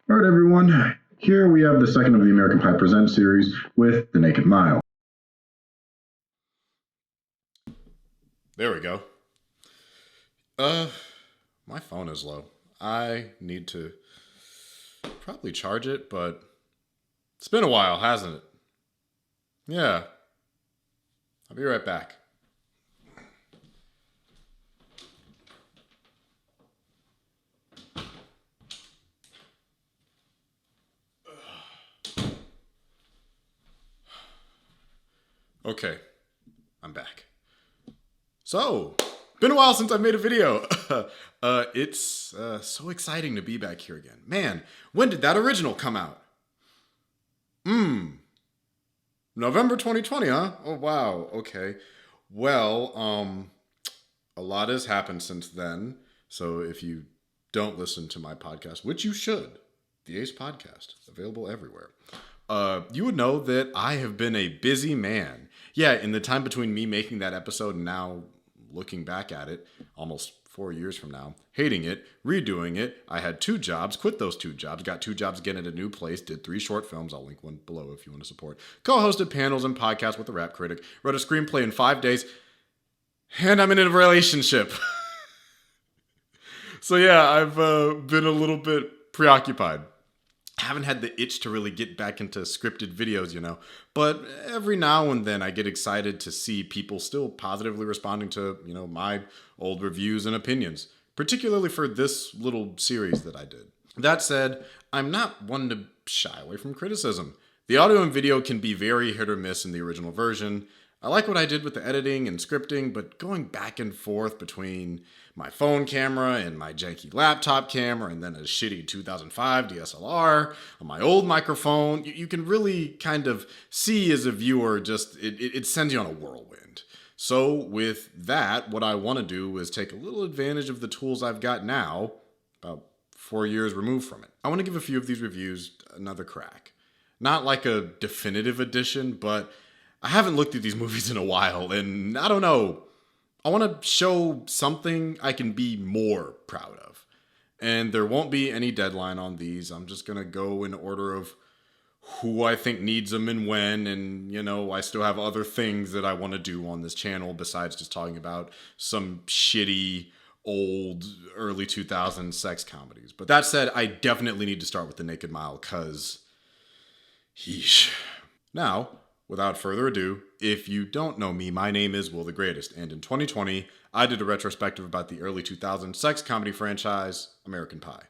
All right, everyone. Here we have the second of the American Pie Presents series with The Naked Mile. There we go. My phone is low. I need to probably charge it, but it's been a while, hasn't it? Yeah. I'll be right back. Okay, I'm back. So, been a while since I made a video. It's so exciting to be back here again. Man, when did that original come out? November 2020, huh? Oh, wow. Okay. Well, a lot has happened since then. So if you don't listen to my podcast, which you should, the Ace Podcast, available everywhere, you would know that I have been a busy man. Yeah, in the time between me making that episode and now looking back at it, almost 4 years from now, hating it, redoing it, I had 2 jobs, quit those 2 jobs, got 2 jobs again at a new place, did 3 short films, I'll link one below if you want to support, co-hosted panels and podcasts with a rap critic, wrote a screenplay in 5 days, and I'm in a relationship. So yeah, I've been a little bit preoccupied. Haven't had the itch to really get back into scripted videos, But every now and then I get excited to see people still positively responding to, my old reviews and opinions, particularly for this little series that I did. That said, I'm not one to shy away from criticism. The audio and video can be very hit or miss in the original version. I like what I did with the editing and scripting, but going back and forth between my phone camera and my janky laptop camera and then a shitty 2005 DSLR on my old microphone, you can really kind of see as a viewer just, it sends you on a whirlwind. So with that, what I want to do is take a little advantage of the tools I've got now, about 4 years removed from it. I want to give a few of these reviews another crack. Not like a definitive edition, but I haven't looked at these movies in a while, and I don't know. I want to show something I can be more proud of. And there won't be any deadline on these. I'm just going to go in order of who I think needs them and when. And, I still have other things that I want to do on this channel besides just talking about some shitty, old, early 2000s sex comedies. But that said, I definitely need to start with The Naked Mile, because, yeesh. Now, without further ado, if you don't know me, my name is Will the Greatest, and in 2020, I did a retrospective about the early 2000s sex comedy franchise, American Pie.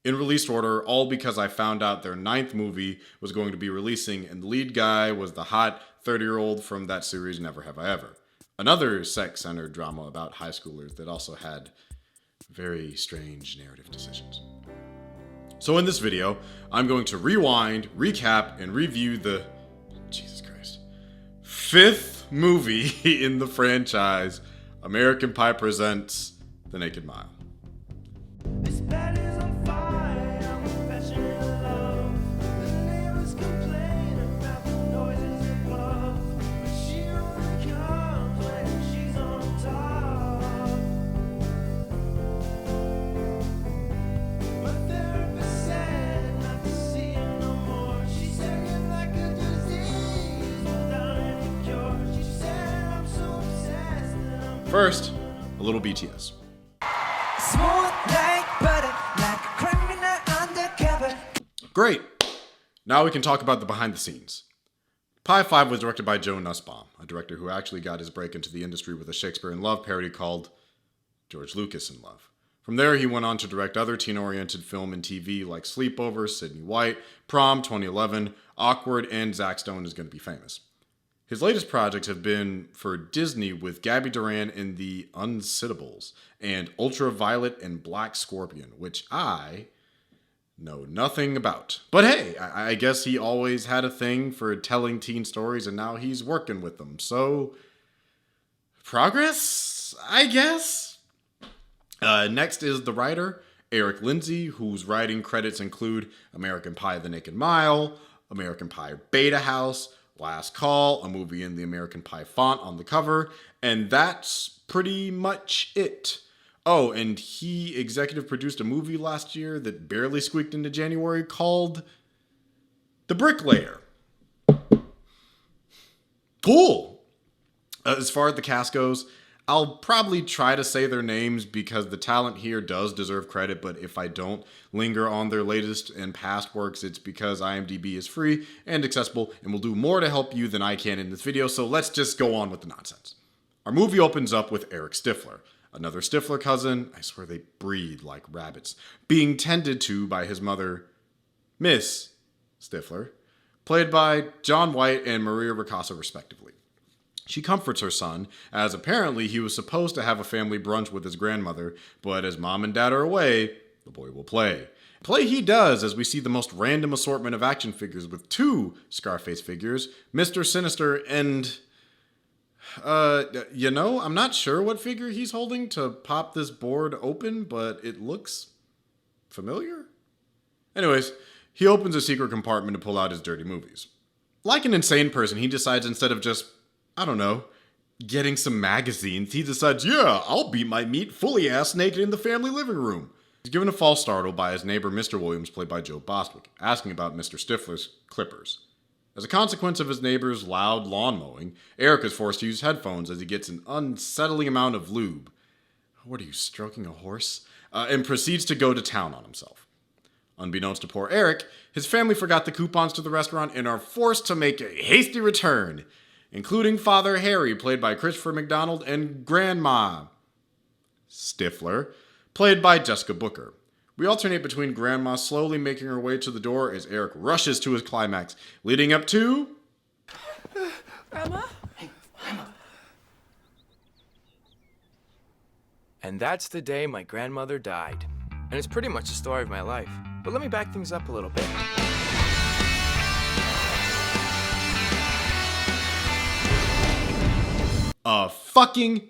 In release order, all because I found out their 9th movie was going to be releasing, and the lead guy was the hot 30-year-old from that series, Never Have I Ever. Another sex-centered drama about high schoolers that also had very strange narrative decisions. So in this video, I'm going to rewind, recap, and review the 5th movie in the franchise, American Pie Presents The Naked Mile. This bed is on fire, I'm passionate in love. The neighbors complain about the noises above, but she only comes when she's on top. My therapist said not to see her no more. She said you're like a disease without any cure. She said I'm so obsessed that I'm... First, a little BTS. Great. Now we can talk about the behind the scenes. Pie 5 was directed by Joe Nussbaum, a director who actually got his break into the industry with a Shakespeare in Love parody called George Lucas in Love. From there, he went on to direct other teen-oriented film and TV like Sleepover, Sydney White, Prom 2011, Awkward, and Zack Stone is Going to Be Famous. His latest projects have been for Disney with Gabby Duran in The Unsittables and Ultraviolet and Black Scorpion, which I know nothing about. But hey, I guess he always had a thing for telling teen stories and now he's working with them. So, progress, I guess? Next is the writer, Eric Lindsay, whose writing credits include American Pie The Naked Mile, American Pie Beta House, Last Call, a movie in the American Pie font on the cover, and that's pretty much it. Oh, and he executive produced a movie last year that barely squeaked into January called The Bricklayer. Cool. As far as the cast goes, I'll probably try to say their names because the talent here does deserve credit, but if I don't linger on their latest and past works, it's because IMDb is free and accessible and will do more to help you than I can in this video, so let's just go on with the nonsense. Our movie opens up with Eric Stifler, another Stifler cousin, I swear they breed like rabbits, being tended to by his mother, Miss Stifler, played by John White and Maria Ricasa respectively. She comforts her son, as apparently he was supposed to have a family brunch with his grandmother, but as mom and dad are away, the boy will play. Play he does, as we see the most random assortment of action figures with 2 Scarface figures, Mr. Sinister and... I'm not sure what figure he's holding to pop this board open, but it looks familiar? Anyways, he opens a secret compartment to pull out his dirty movies. Like an insane person, he decides instead of just, getting some magazines, he decides, yeah, I'll beat my meat fully ass naked in the family living room. He's given a false startle by his neighbor, Mr. Williams, played by Joe Bostwick, asking about Mr. Stifler's clippers. As a consequence of his neighbor's loud lawn mowing, Eric is forced to use headphones as he gets an unsettling amount of lube. What are you, stroking a horse? And proceeds to go to town on himself. Unbeknownst to poor Eric, his family forgot the coupons to the restaurant and are forced to make a hasty return, including Father Harry, played by Christopher McDonald, and Grandma Stifler, played by Jessica Booker. We alternate between Grandma slowly making her way to the door as Eric rushes to his climax, leading up to... Grandma? Hey, Grandma. And that's the day my grandmother died. And it's pretty much the story of my life. But let me back things up a little bit.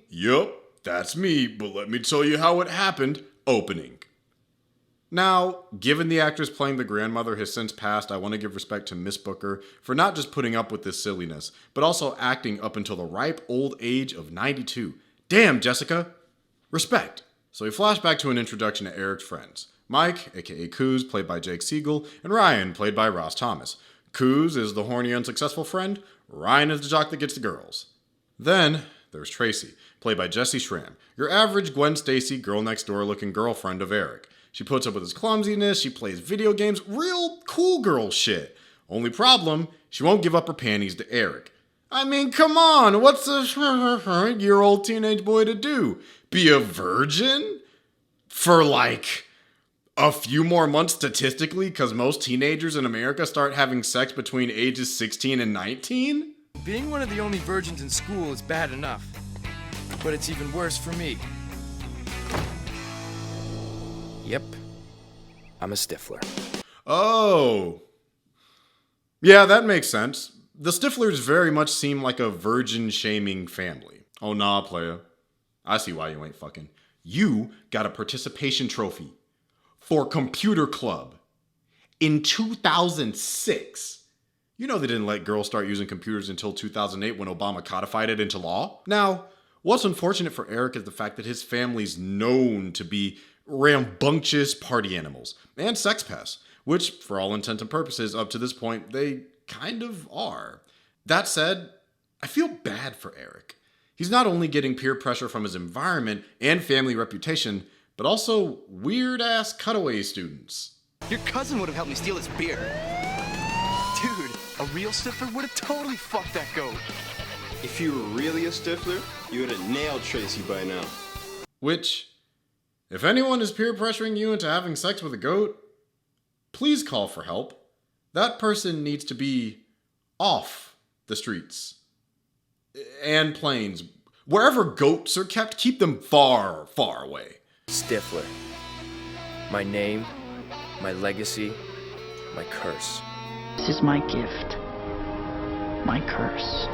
Yup, that's me, but let me tell you how it happened, opening. Now, given the actress playing the grandmother has since passed, I want to give respect to Miss Booker for not just putting up with this silliness, but also acting up until the ripe old age of 92. Damn, Jessica! Respect. So we flash back to an introduction to Eric's friends. Mike, aka Coos, played by Jake Siegel, and Ryan, played by Ross Thomas. Coos is the horny, unsuccessful friend. Ryan is the jock that gets the girls. Then, there's Tracy, played by Jessie Schramm, your average Gwen Stacy, girl-next-door looking girlfriend of Eric. She puts up with his clumsiness, she plays video games, real cool girl shit. Only problem, she won't give up her panties to Eric. I mean, come on, what's a year-old teenage boy to do? Be a virgin? For like a few more months statistically, because most teenagers in America start having sex between ages 16 and 19? Being one of the only virgins in school is bad enough. But it's even worse for me. Yep. I'm a Stifler. Oh. Yeah, that makes sense. The Stiflers very much seem like a virgin-shaming family. Oh nah, playa. I see why you ain't fucking. You got a participation trophy for Computer Club in 2006. You know they didn't let girls start using computers until 2008 when Obama codified it into law. Now, what's unfortunate for Eric is the fact that his family's known to be rambunctious party animals and sex pests, which, for all intents and purposes, up to this point, they kind of are. That said, I feel bad for Eric. He's not only getting peer pressure from his environment and family reputation, but also weird-ass cutaway students. Your cousin would have helped me steal his beer. Dude, a real Stifler would have totally fucked that goat. If you were really a Stifler, you would have nailed Tracy by now. Which, if anyone is peer pressuring you into having sex with a goat, please call for help. That person needs to be off the streets and planes. Wherever goats are kept, keep them far, far away. Stifler. My name, my legacy, my curse. This is my gift. My curse.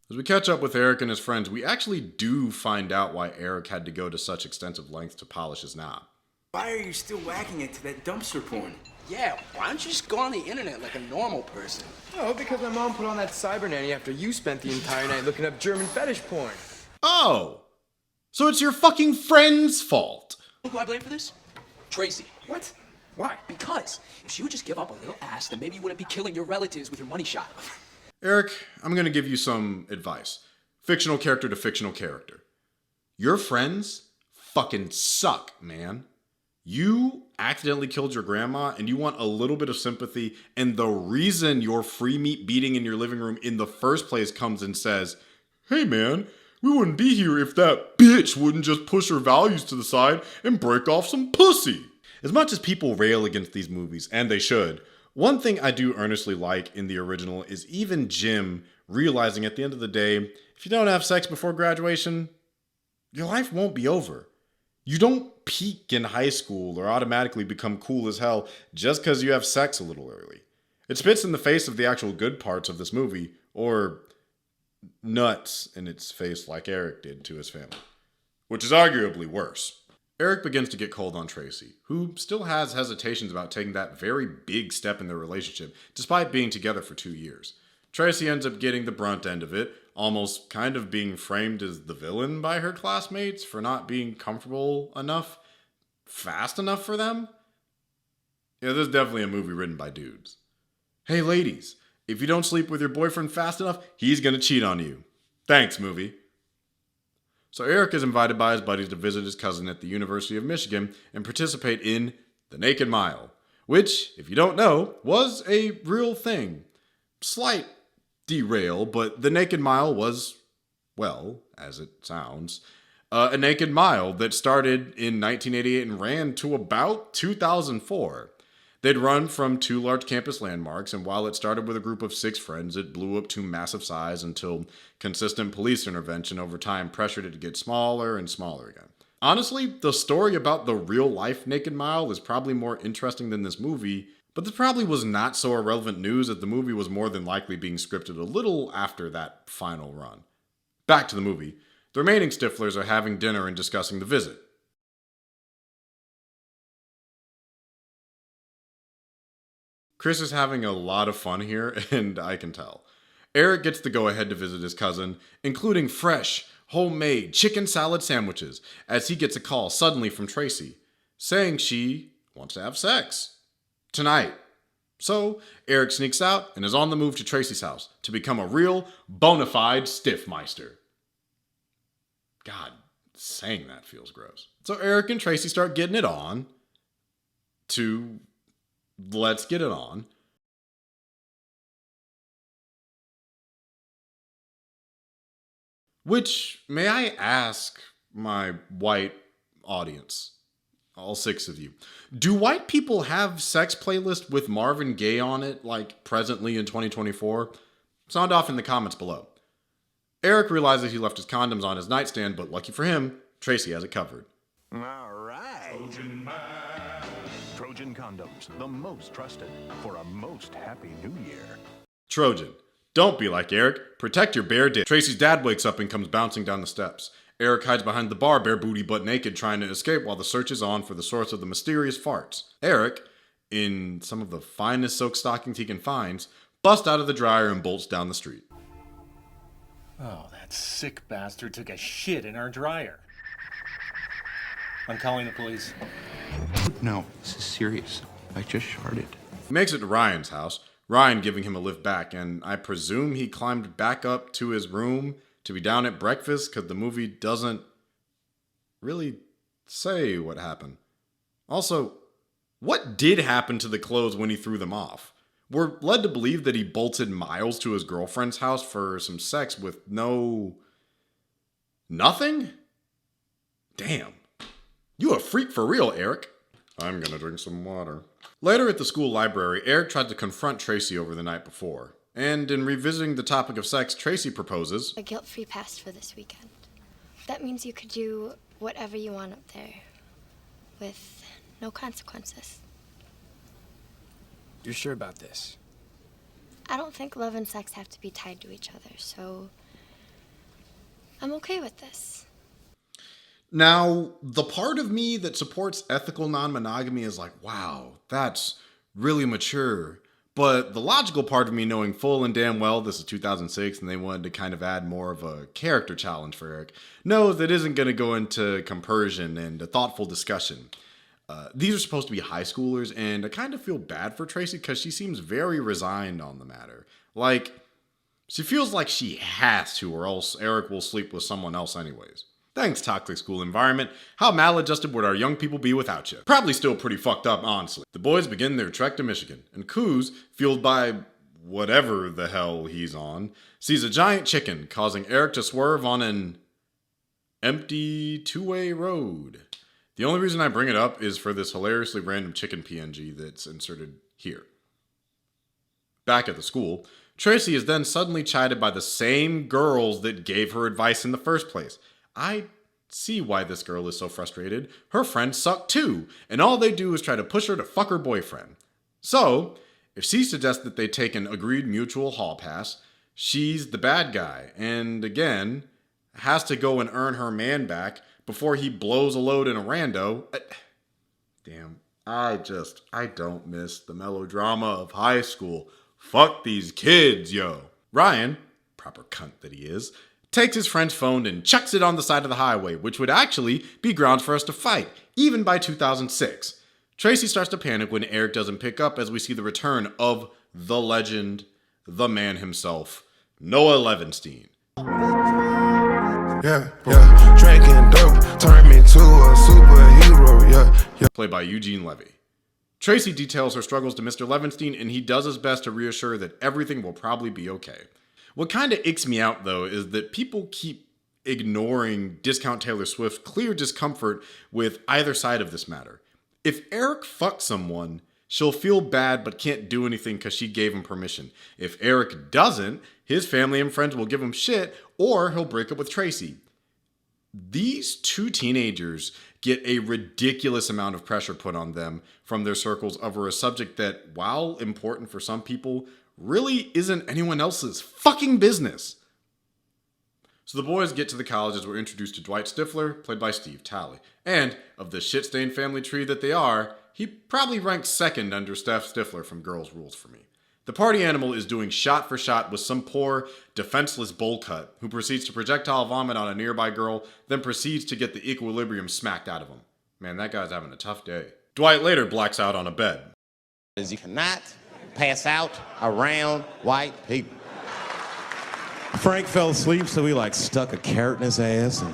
As we catch up with Eric and his friends, we actually do find out why Eric had to go to such extensive lengths to polish his knob. Why are you still whacking it to that dumpster porn? Yeah, why don't you just go on the internet like a normal person? Oh, because my mom put on that cyber nanny after you spent the entire night looking up German fetish porn. Oh! So it's your fucking friend's fault. Who do I blame for this? Tracy. What? Why? Because if she would just give up a little ass, then maybe you wouldn't be killing your relatives with your money shot. Eric, I'm going to give you some advice. Fictional character to fictional character. Your friends fucking suck, man. You accidentally killed your grandma and you want a little bit of sympathy, and the reason your free meat beating in your living room in the first place comes and says, "Hey man, we wouldn't be here if that bitch wouldn't just push her values to the side and break off some pussy." As much as people rail against these movies, and they should, one thing I do earnestly like in the original is even Jim realizing at the end of the day, if you don't have sex before graduation, your life won't be over. You don't peak in high school or automatically become cool as hell just because you have sex a little early. It spits in the face of the actual good parts of this movie, or nuts in its face like Eric did to his family, which is arguably worse. Eric begins to get cold on Tracy, who still has hesitations about taking that very big step in their relationship, despite being together for 2 years. Tracy ends up getting the brunt end of it, almost kind of being framed as the villain by her classmates for not being comfortable enough, fast enough for them. Yeah, this is definitely a movie written by dudes. Hey ladies, if you don't sleep with your boyfriend fast enough, he's gonna cheat on you. Thanks, movie. So Eric is invited by his buddies to visit his cousin at the University of Michigan and participate in the Naked Mile, which, if you don't know, was a real thing. Slight derail, but the Naked Mile was, well, as it sounds, a naked mile that started in 1988 and ran to about 2004. They'd run from 2 large campus landmarks, and while it started with a group of 6 friends, it blew up to massive size until consistent police intervention over time pressured it to get smaller and smaller again. Honestly, the story about the real-life Naked Mile is probably more interesting than this movie, but this probably was not so irrelevant news that the movie was more than likely being scripted a little after that final run. Back to the movie. The remaining Stiflers are having dinner and discussing the visit. Chris is having a lot of fun here, and I can tell. Eric gets the go-ahead to visit his cousin, including fresh, homemade chicken salad sandwiches, as he gets a call suddenly from Tracy, saying she wants to have sex. Tonight. So, Eric sneaks out and is on the move to Tracy's house to become a real, bona fide stiffmeister. God, saying that feels gross. So Eric and Tracy start getting it on to let's get it on. Which, may I ask my white audience, all 6 of you, do white people have sex playlists with Marvin Gaye on it, like presently in 2024? Sound off in the comments below. Eric realizes he left his condoms on his nightstand, but lucky for him, Tracy has it covered. All right. Trojan condoms, the most trusted for a most happy new year. Trojan, don't be like Eric. Protect your bare dick. Tracy's dad wakes up and comes bouncing down the steps. Eric hides behind the bar, bare booty butt naked, trying to escape while the search is on for the source of the mysterious farts. Eric, in some of the finest silk stockings he can find, busts out of the dryer and bolts down the street. Oh, that sick bastard took a shit in our dryer. I'm calling the police. No, this is serious. I just sharted. He makes it to Ryan's house, Ryan giving him a lift back, and I presume he climbed back up to his room to be down at breakfast because the movie doesn't really say what happened. Also, what did happen to the clothes when he threw them off? We're led to believe that he bolted miles to his girlfriend's house for some sex with nothing? Damn. You a freak for real, Eric. I'm gonna drink some water. Later at the school library, Eric tried to confront Tracy over the night before. And in revisiting the topic of sex, Tracy proposes a guilt-free pass for this weekend. That means you could do whatever you want up there with no consequences. You're sure about this? I don't think love and sex have to be tied to each other, so I'm okay with this. Now, the part of me that supports ethical non-monogamy is like, wow, that's really mature. But the logical part of me knowing full and damn well this is 2006 and they wanted to kind of add more of a character challenge for Eric knows that isn't going to go into compersion and a thoughtful discussion. These are supposed to be high schoolers, and I kind of feel bad for Tracy because she seems very resigned on the matter. Like, she feels like she has to, or else Eric will sleep with someone else anyways. Thanks, toxic school environment. How maladjusted would our young people be without you? Probably still pretty fucked up, honestly. The boys begin their trek to Michigan, and Coos, fueled by whatever the hell he's on, sees a giant chicken, causing Eric to swerve on an empty two-way road. The only reason I bring it up is for this hilariously random chicken PNG that's inserted here. Back at the school, Tracy is then suddenly chided by the same girls that gave her advice in the first place. I see why this girl is so frustrated. Her friends suck too, and all they do is try to push her to fuck her boyfriend. So, if she suggests that they take an agreed mutual hall pass, she's the bad guy, and again, has to go and earn her man back before he blows a load in a rando. Damn, I don't miss the melodrama of high school. Fuck these kids, yo. Ryan, proper cunt that he is, takes his friend's phone and chucks it on the side of the highway, which would actually be grounds for us to fight, even by 2006. Tracy starts to panic when Eric doesn't pick up as we see the return of the legend, the man himself, Noah Levenstein. Yeah, drinking dope turned me to a superhero, yeah. Played by Eugene Levy. Tracy details her struggles to Mr. Levenstein, and he does his best to reassure that everything will probably be okay. What kind of icks me out, though, is that people keep ignoring Discount Taylor Swift's clear discomfort with either side of this matter. If Eric fucks someone, she'll feel bad but can't do anything because she gave him permission. If Eric doesn't, his family and friends will give him shit, or he'll break up with Tracy. These two teenagers get a ridiculous amount of pressure put on them from their circles over a subject that, while important for some people, really isn't anyone else's fucking business. So the boys get to the college as we're introduced to Dwight Stifler, played by Steve Talley. And, of the shit-stained family tree that they are, he probably ranks second under Steph Stifler from Girls Rules for me. The party animal is doing shot for shot with some poor, defenseless bowl cut who proceeds to projectile vomit on a nearby girl, then proceeds to get the equilibrium smacked out of him. Man, that guy's having a tough day. Dwight later blacks out on a bed. You cannot pass out around white people. Frank fell asleep, so we stuck a carrot in his ass and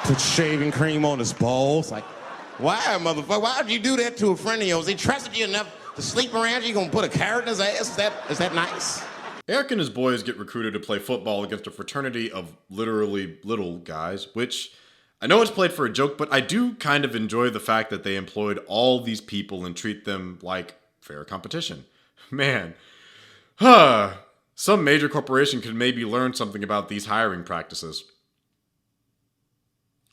put shaving cream on his balls. Why, motherfucker? Why would you do that to a friend of yours? He trusted you enough to sleep around you. You gonna put a carrot in his ass? Is that nice? Eric and his boys get recruited to play football against a fraternity of literally little guys, which I know it's played for a joke, but I do kind of enjoy the fact that they employed all these people and treat them like fair competition. Man, some major corporation could maybe learn something about these hiring practices.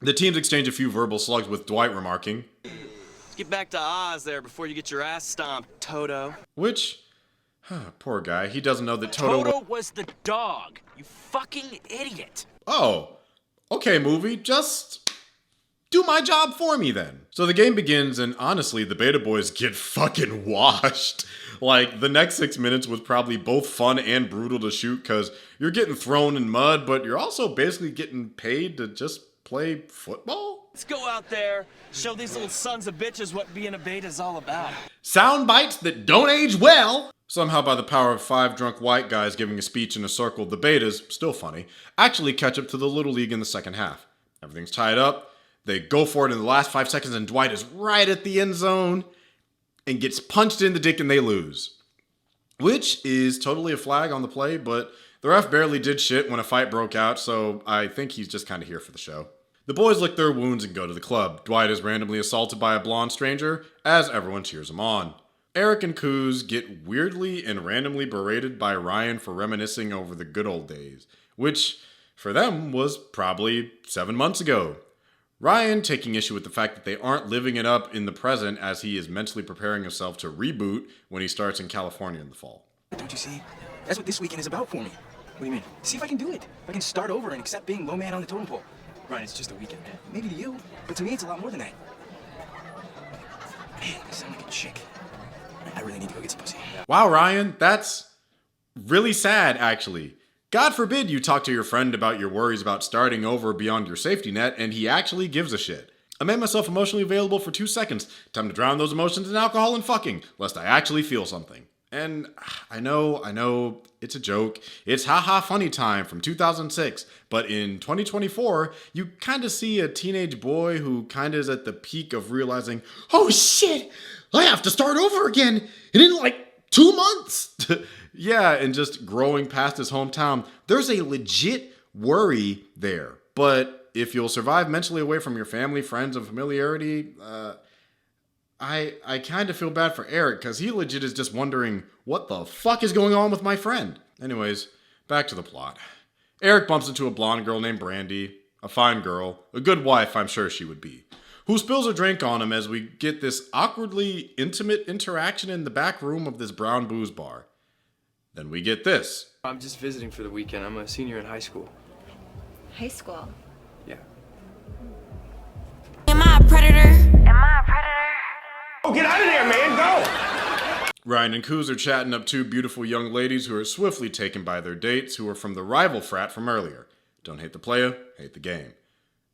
The teams exchange a few verbal slugs with Dwight remarking, "Let's get back to Oz there before you get your ass stomped, Toto." Which, poor guy, he doesn't know that Toto was the dog, you fucking idiot. Oh, okay, movie, just do my job for me then. So the game begins, and honestly, the Beta Boys get fucking washed. The next 6 minutes was probably both fun and brutal to shoot, because you're getting thrown in mud, but you're also basically getting paid to just play football? Let's go out there, show these little sons of bitches what being a beta's all about. Sound bites that don't age well! Somehow, by the power of 5 drunk white guys giving a speech in a circle, the Betas, still funny, actually catch up to the Little League in the second half. Everything's tied up. They go for it in the last 5 seconds, and Dwight is right at the end zone and gets punched in the dick, and they lose. Which is totally a flag on the play, but the ref barely did shit when a fight broke out, so I think he's just kind of here for the show. The boys lick their wounds and go to the club. Dwight is randomly assaulted by a blonde stranger as everyone cheers him on. Eric and Coos get weirdly and randomly berated by Ryan for reminiscing over the good old days, which for them was probably 7 months ago. Ryan taking issue with the fact that they aren't living it up in the present as he is mentally preparing himself to reboot when he starts in California in the fall. Don't you see? That's what this weekend is about for me. What do you mean? See if I can do it. If I can start over and accept being low man on the totem pole. Ryan, it's just a weekend, man. Maybe to you, but to me, it's a lot more than that. Man, I sound like a chick. I really need to go get some pussy. Wow, Ryan, that's really sad, actually. God forbid you talk to your friend about your worries about starting over beyond your safety net, and he actually gives a shit. I made myself emotionally available for 2 seconds. Time to drown those emotions in alcohol and fucking, lest I actually feel something. And I know, it's a joke. It's haha funny time from 2006. But in 2024, you kind of see a teenage boy who kind of is at the peak of realizing, oh shit, I have to start over again. And in like 2 months. Yeah, and just growing past his hometown. There's a legit worry there. But if you'll survive mentally away from your family, friends, and familiarity, I kind of feel bad for Eric, because he legit is just wondering, what the fuck is going on with my friend? Anyways, back to the plot. Eric bumps into a blonde girl named Brandy, a fine girl, a good wife I'm sure she would be, who spills a drink on him as we get this awkwardly intimate interaction in the back room of this brown booze bar. Then we get this. I'm just visiting for the weekend. I'm a senior in high school. High school? Yeah. Am I a predator? Oh, get out of there, man, go! Ryan and Kuz are chatting up two beautiful young ladies who are swiftly taken by their dates, who are from the rival frat from earlier. Don't hate the player, hate the game.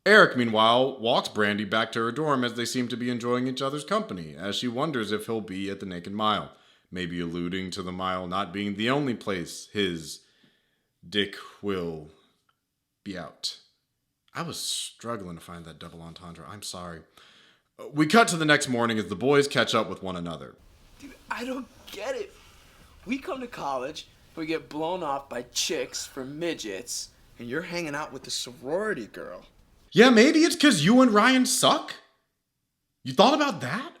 Eric, meanwhile, walks Brandy back to her dorm as they seem to be enjoying each other's company, as she wonders if he'll be at the Naked Mile, maybe alluding to the mile not being the only place his dick will be out. I was struggling to find that double entendre. I'm sorry. We cut to the next morning as the boys catch up with one another. Dude, I don't get it. We come to college, we get blown off by chicks for midgets, and you're hanging out with the sorority girl. Yeah, maybe it's because you and Ryan suck? You thought about that?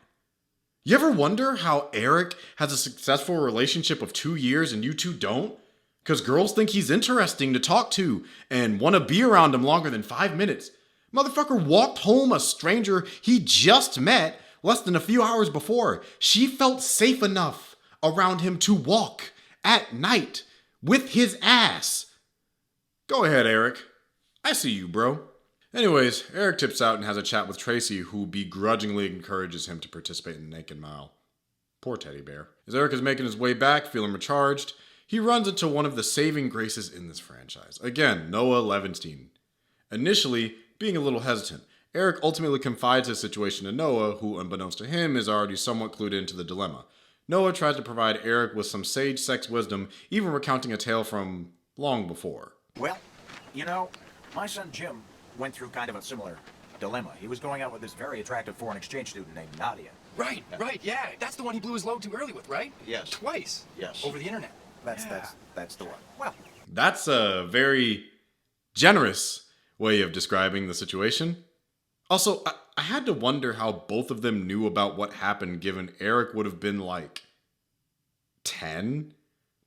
You ever wonder how Eric has a successful relationship of 2 years and you two don't? Because girls think he's interesting to talk to and want to be around him longer than 5 minutes. Motherfucker walked home a stranger he just met less than a few hours before. She felt safe enough around him to walk at night with his ass. Go ahead, Eric. I see you, bro. Anyways, Eric tips out and has a chat with Tracy, who begrudgingly encourages him to participate in the Naked Mile. Poor teddy bear. As Eric is making his way back, feeling recharged, he runs into one of the saving graces in this franchise. Again, Noah Levinstein. Initially, being a little hesitant, Eric ultimately confides his situation to Noah, who, unbeknownst to him, is already somewhat clued into the dilemma. Noah tries to provide Eric with some sage sex wisdom, even recounting a tale from long before. Well, you know, my son Jim went through kind of a similar dilemma. He was going out with this very attractive foreign exchange student named Nadia. Right, yeah. That's the one he blew his load too early with, right? Yes. Twice. Yes. Over the internet. That's the one. Well, That's a very generous way of describing the situation. Also, I had to wonder how both of them knew about what happened, given Eric would have been like 10.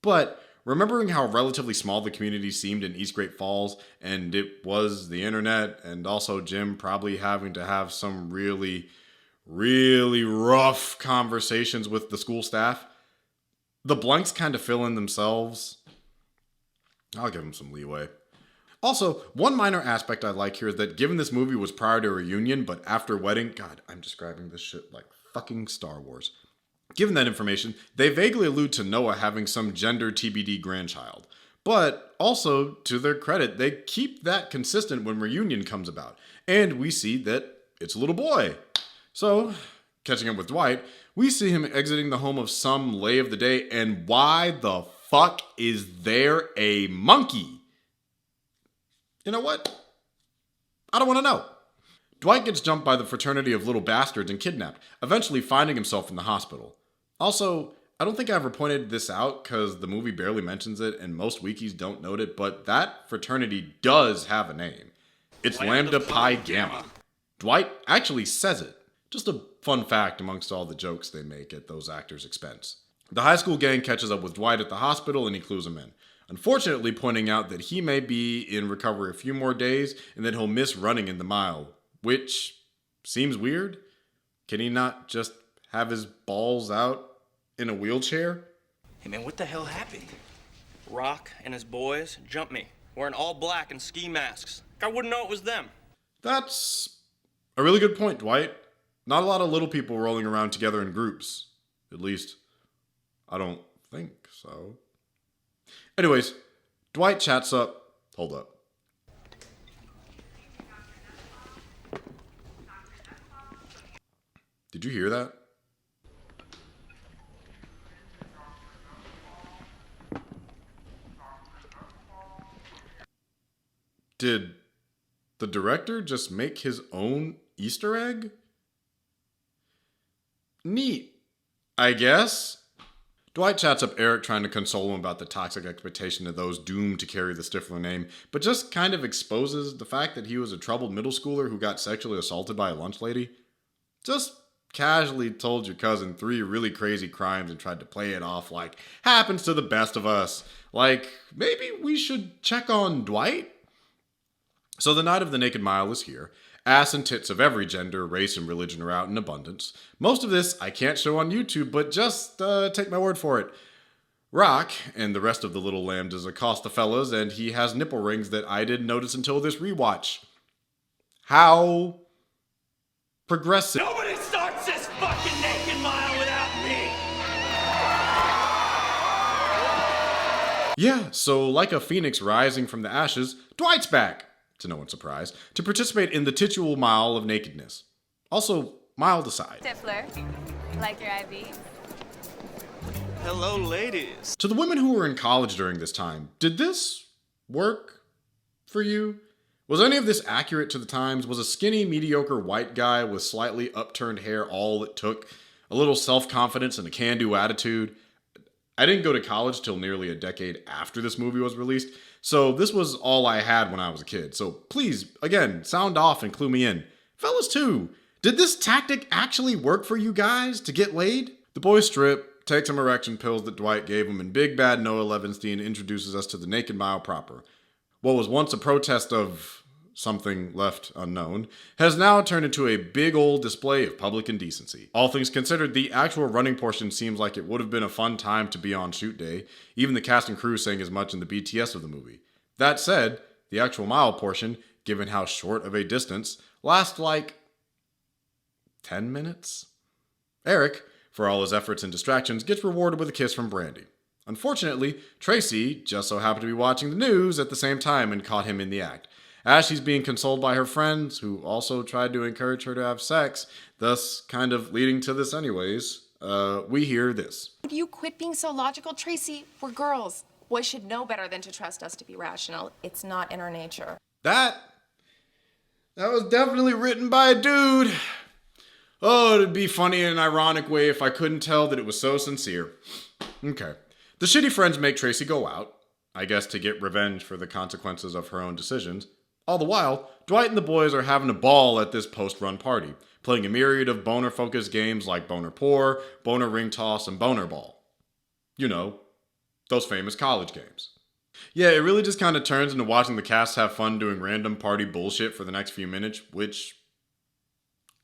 But remembering how relatively small the community seemed in East Great Falls, and it was the internet, and also Jim probably having to have some really, really rough conversations with the school staff, the blanks kind of fill in themselves. I'll give him some leeway. Also, one minor aspect I like here is that given this movie was prior to a reunion, but after wedding, God, I'm describing this shit like fucking Star Wars. Given that information, they vaguely allude to Noah having some gender TBD grandchild. But also, to their credit, they keep that consistent when reunion comes about. And we see that it's a little boy. So, catching up with Dwight, we see him exiting the home of some lay of the day, and why the fuck is there a monkey? You know what? I don't want to know. Dwight gets jumped by the fraternity of little bastards and kidnapped, eventually finding himself in the hospital. Also, I don't think I ever pointed this out because the movie barely mentions it and most wikis don't note it, but that fraternity does have a name. It's Lambda Pi Gamma. Dwight actually says it. Just a fun fact amongst all the jokes they make at those actors' expense. The high school gang catches up with Dwight at the hospital and he clues him in. Unfortunately pointing out that he may be in recovery a few more days and that he'll miss running in the mile, which seems weird. Can he not just have his balls out in a wheelchair? Hey man, what the hell happened? Rock and his boys jumped me, wearing all black and ski masks. I wouldn't know it was them. That's a really good point, Dwight. Not a lot of little people rolling around together in groups. At least, I don't think so. Anyways, Dwight chats up. Hold up. Did you hear that? Did the director just make his own Easter egg? Neat, I guess. Dwight chats up Eric, trying to console him about the toxic expectation of those doomed to carry the Stifler name, but just kind of exposes the fact that he was a troubled middle schooler who got sexually assaulted by a lunch lady. Just casually told your cousin 3 really crazy crimes and tried to play it off like happens to the best of us. Like, maybe we should check on Dwight? So the night of the Naked Mile is here. Ass and tits of every gender, race, and religion are out in abundance. Most of this I can't show on YouTube, but just take my word for it. Rock and the rest of the little lambdas accost the fellas, and he has nipple rings that I didn't notice until this rewatch. How progressive. Nobody starts this fucking Naked Mile without me! Yeah, so like a phoenix rising from the ashes, Dwight's back, to no one's surprise, to participate in the titular mile of nakedness. Also, mild aside. Stifler, like your IV? Hello, ladies. To the women who were in college during this time, did this work for you? Was any of this accurate to the times? Was a skinny, mediocre white guy with slightly upturned hair all it took? A little self-confidence and a can-do attitude? I didn't go to college till nearly a decade after this movie was released, so this was all I had when I was a kid. So please, again, sound off and clue me in. Fellas too, did this tactic actually work for you guys to get laid? The boy strip, takes some erection pills that Dwight gave him, and Big Bad Noah Levinstein introduces us to the Naked Mile proper. What was once a protest of something left unknown, has now turned into a big old display of public indecency. All things considered, the actual running portion seems like it would have been a fun time to be on shoot day, even the cast and crew saying as much in the BTS of the movie. That said, the actual mile portion, given how short of a distance, lasts like 10 minutes? Eric, for all his efforts and distractions, gets rewarded with a kiss from Brandy. Unfortunately, Tracy just so happened to be watching the news at the same time and caught him in the act. As she's being consoled by her friends, who also tried to encourage her to have sex, thus kind of leading to this anyways, we hear this. Would you quit being so logical, Tracy? We're girls. Boys should know better than to trust us to be rational. It's not in our nature. That was definitely written by a dude. Oh, it'd be funny in an ironic way if I couldn't tell that it was so sincere. Okay. The shitty friends make Tracy go out, I guess to get revenge for the consequences of her own decisions. All the while, Dwight and the boys are having a ball at this post-run party, playing a myriad of boner-focused games like Boner Pour, Boner Ring Toss, and Boner Ball. You know, those famous college games. Yeah, it really just kind of turns into watching the cast have fun doing random party bullshit for the next few minutes, which,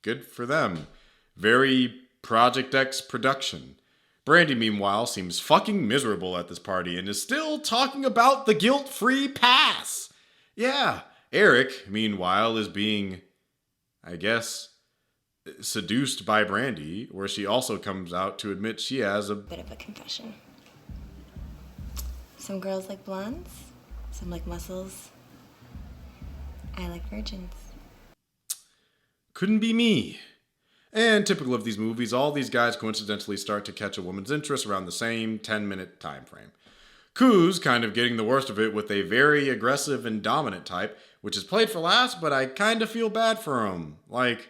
good for them. Very Project X production. Brandy, meanwhile, seems fucking miserable at this party and is still talking about the guilt-free pass. Yeah, Eric, meanwhile, is being, I guess, seduced by Brandy, where she also comes out to admit she has a bit of a confession. Some girls like blondes, some like muscles. I like virgins. Couldn't be me. And typical of these movies, all these guys coincidentally start to catch a woman's interest around the same 10-minute time frame. Koo's kind of getting the worst of it with a very aggressive and dominant type, which is played for laughs, but I kind of feel bad for him. Like,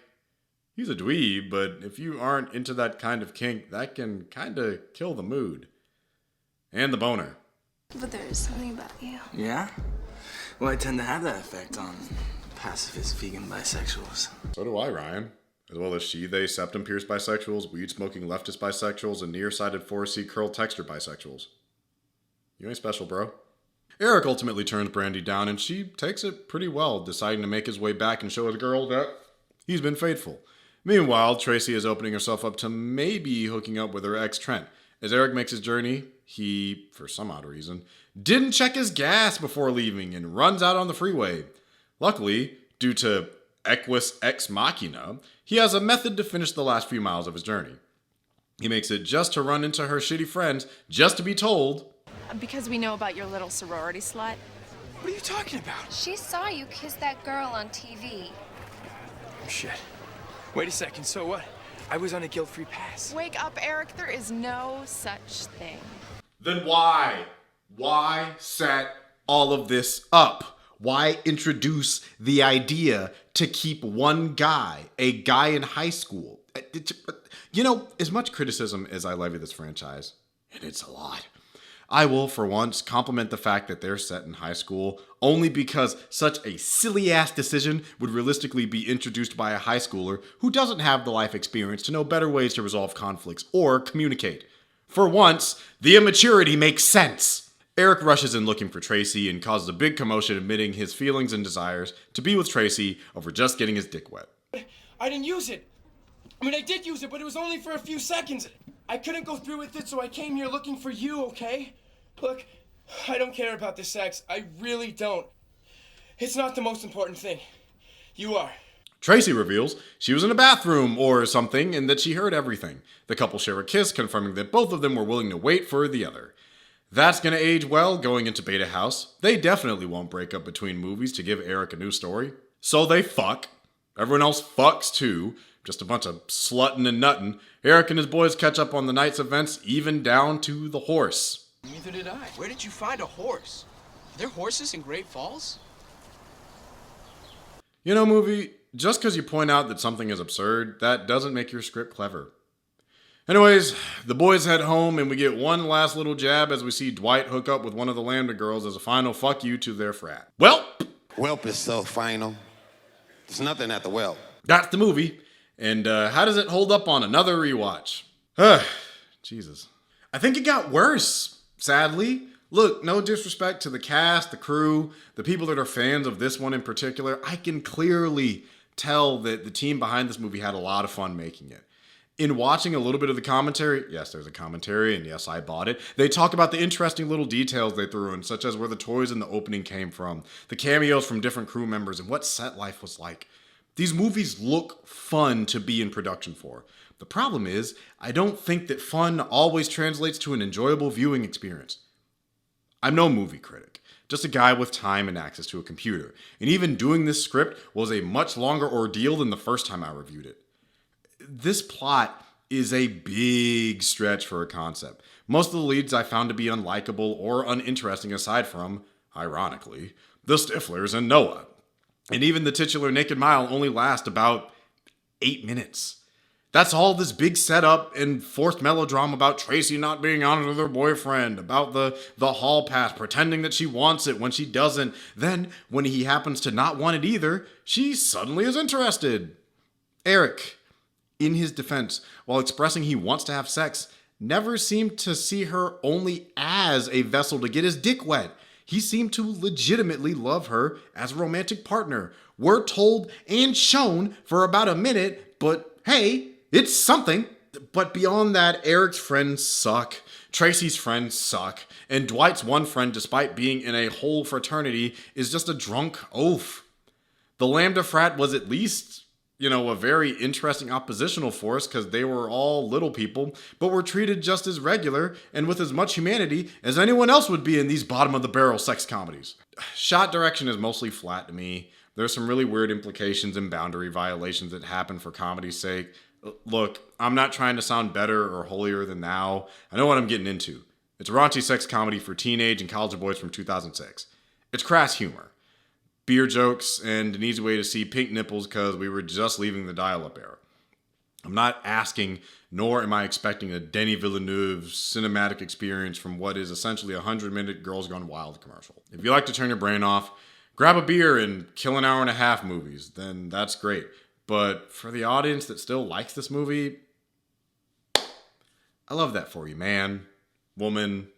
he's a dweeb, but if you aren't into that kind of kink, that can kind of kill the mood. And the boner. But there's something about you. Yeah? Well, I tend to have that effect on pacifist vegan bisexuals. So do I, Ryan. As well as she, they, septum-pierced bisexuals, weed-smoking leftist bisexuals, and nearsighted 4C curl texture bisexuals. You ain't special, bro. Eric ultimately turns Brandy down, and she takes it pretty well, deciding to make his way back and show the girl that he's been faithful. Meanwhile, Tracy is opening herself up to maybe hooking up with her ex Trent. As Eric makes his journey, he, for some odd reason, didn't check his gas before leaving and runs out on the freeway. Luckily, due to Equus Ex Machina, he has a method to finish the last few miles of his journey. He makes it just to run into her shitty friends, just to be told, Because we know about your little sorority slut. What are you talking about? She saw you kiss that girl on TV. Oh, shit. Wait a second, so what? I was on a guilt-free pass. Wake up, Eric. There is no such thing. then why? Why set all of this up? Why introduce the idea to keep one guy, a guy in high school? You know, as much criticism as I levy this franchise, and it's a lot, I will, for once, compliment the fact that they're set in high school only because such a silly-ass decision would realistically be introduced by a high schooler who doesn't have the life experience to know better ways to resolve conflicts or communicate. For once, the immaturity makes sense. Eric rushes in looking for Tracy and causes a big commotion admitting his feelings and desires to be with Tracy over just getting his dick wet. I didn't use it. I mean, I did use it, but it was only for a few seconds. I couldn't go through with it, so I came here looking for you, okay? Look, I don't care about the sex. I really don't. It's not the most important thing. You are. Tracy reveals she was in a bathroom or something and that she heard everything. The couple share a kiss, confirming that both of them were willing to wait for the other. That's gonna age well going into Beta House. They definitely won't break up between movies to give Eric a new story. So they fuck. Everyone else fucks too. Just a bunch of slutting and nutting. Eric and his boys catch up on the night's events, even down to the horse. Neither did I. Where did you find a horse? Are there horses in Great Falls? You know, movie, just because you point out that something is absurd, that doesn't make your script clever. Anyways, the boys head home and we get one last little jab as we see Dwight hook up with one of the Lambda girls as a final fuck you to their frat. Welp is so final. There's nothing at the whelp. That's the movie. And how does it hold up on another rewatch? Jesus. I think it got worse, sadly. Look, no disrespect to the cast, the crew, the people that are fans of this one in particular. I can clearly tell that the team behind this movie had a lot of fun making it. In watching a little bit of the commentary, yes, there's a commentary, and yes, I bought it, they talk about the interesting little details they threw in, such as where the toys in the opening came from, the cameos from different crew members, and what set life was like. These movies look fun to be in production for. The problem is, I don't think that fun always translates to an enjoyable viewing experience. I'm no movie critic, just a guy with time and access to a computer, and even doing this script was a much longer ordeal than the first time I reviewed it. This plot is a big stretch for a concept. Most of the leads I found to be unlikable or uninteresting aside from, ironically, the Stiflers and Noah. And even the titular Naked Mile only last about 8 minutes. That's all this big setup and forced melodrama about Tracy not being honest with her boyfriend, about the hall pass, pretending that she wants it when she doesn't. Then, when he happens to not want it either, she suddenly is interested. Eric, in his defense, while expressing he wants to have sex, never seemed to see her only as a vessel to get his dick wet. He seemed to legitimately love her as a romantic partner. We're told and shown for about a minute, but hey, it's something. But beyond that, Eric's friends suck, Tracy's friends suck, and Dwight's one friend, despite being in a whole fraternity, is just a drunk oaf. The Lambda frat was at least, a very interesting oppositional force because they were all little people, but were treated just as regular and with as much humanity as anyone else would be in these bottom-of-the-barrel sex comedies. Shot direction is mostly flat to me. There's some really weird implications and boundary violations that happen for comedy's sake. Look, I'm not trying to sound better or holier than thou. I know what I'm getting into. It's a raunchy sex comedy for teenage and college boys from 2006. It's crass humor, beer jokes, and an easy way to see pink nipples because we were just leaving the dial-up era. I'm not asking, nor am I expecting a Denis Villeneuve cinematic experience from what is essentially a 100-minute Girls Gone Wild commercial. If you like to turn your brain off, grab a beer and kill an hour-and-a-half movies, then that's great. But for the audience that still likes this movie, I love that for you, man, woman,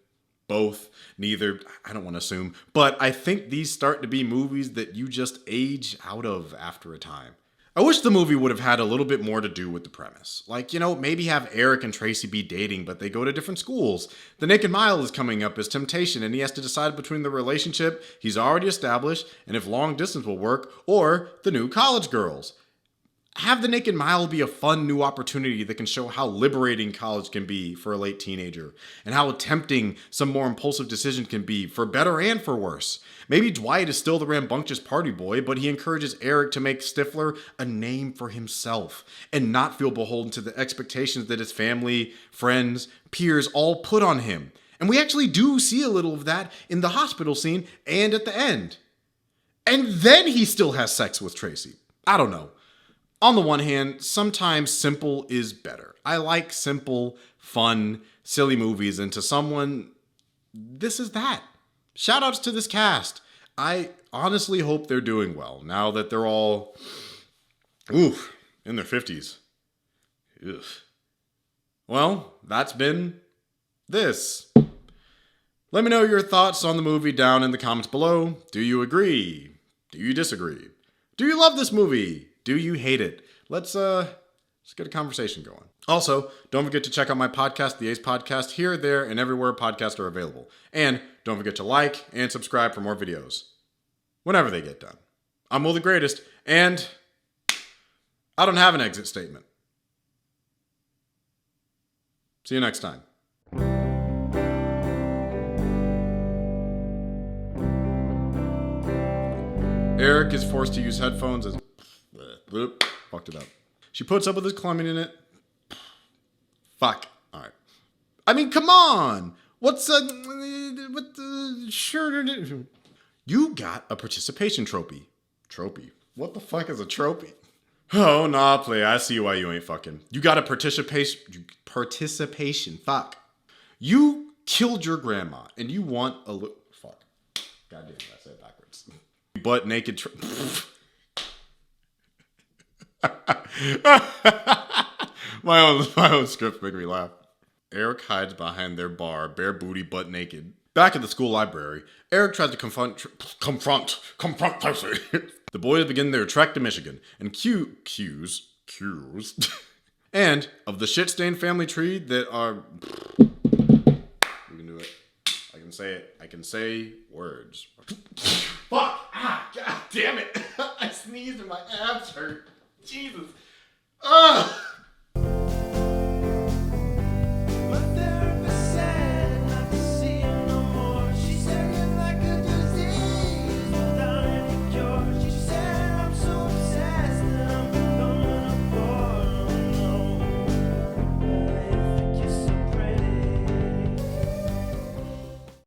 both, neither, I don't want to assume. But I think these start to be movies that you just age out of after a time. I wish the movie would have had a little bit more to do with the premise. Like, maybe have Eric and Tracy be dating, but they go to different schools. The Naked Mile is coming up as temptation, and he has to decide between the relationship he's already established and if long distance will work, or the new college girls. Have the Naked Mile be a fun new opportunity that can show how liberating college can be for a late teenager, and how tempting some more impulsive decisions can be, for better and for worse. Maybe Dwight is still the rambunctious party boy, but he encourages Eric to make Stifler a name for himself, and not feel beholden to the expectations that his family, friends, peers all put on him. And we actually do see a little of that in the hospital scene and at the end. And then he still has sex with Tracy. I don't know. On the one hand, sometimes simple is better. I like simple, fun, silly movies, and to someone, this is that. Shoutouts to this cast. I honestly hope they're doing well now that they're all, in their 50s. Ugh. Well, that's been this. Let me know your thoughts on the movie down in the comments below. Do you agree? Do you disagree? Do you love this movie? Do you hate it? Let's get a conversation going. Also, don't forget to check out my podcast, The Ace Podcast, here, there, and everywhere podcasts are available. And don't forget to like and subscribe for more videos. Whenever they get done. I'm Will the Greatest, and I don't have an exit statement. See you next time. Eric is forced to use headphones as... Fucked it up. She puts up with his clumbing in it. Fuck. Alright. I mean, come on! What's sure... You got a participation trophy. Trophy? What the fuck is a trophy? Oh, nah, play. I see why you ain't fucking. You got a participation. Fuck. You killed your grandma, and you want a fuck. God damn it, I said it backwards. Butt naked. my own script make me laugh. Eric hides behind their bar, bare booty, butt naked. Back at the school library, Eric tries to confront Tracy. The boys begin their trek to Michigan, and cues, and of the shit-stained family tree that are... We can do it. I can say it. I can say words. Fuck! Ah! God damn it! I sneezed and my abs hurt. Jesus. Ugh!